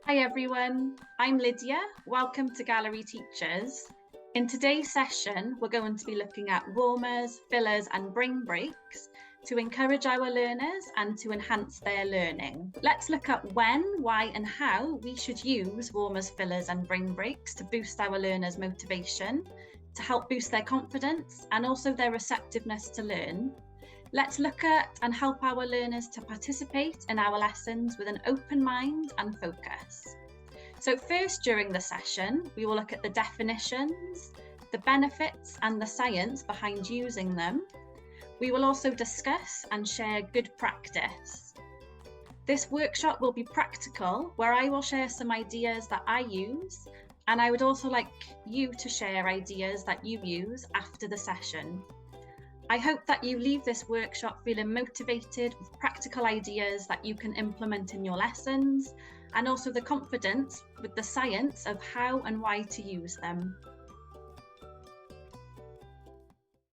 Hi everyone, I'm Lydia. Welcome to Gallery Teachers. In today's session, we're going to be looking at warmers, fillers and brain breaks to encourage our learners and to enhance their learning. Let's look at when, why and how we should use warmers, fillers and brain breaks to boost our learners' motivation, to help boost their confidence and also their receptiveness to learn. Let's look at and help our learners to participate in our lessons with an open mind and focus. So first, during the session, we will look at the definitions, the benefits and the science behind using them. We will also discuss and share good practice. This workshop will be practical, where I will share some ideas that I use, and I would also like you to share ideas that you use after the session. I hope that you leave this workshop feeling motivated with practical ideas that you can implement in your lessons, and also the confidence with the science of how and why to use them.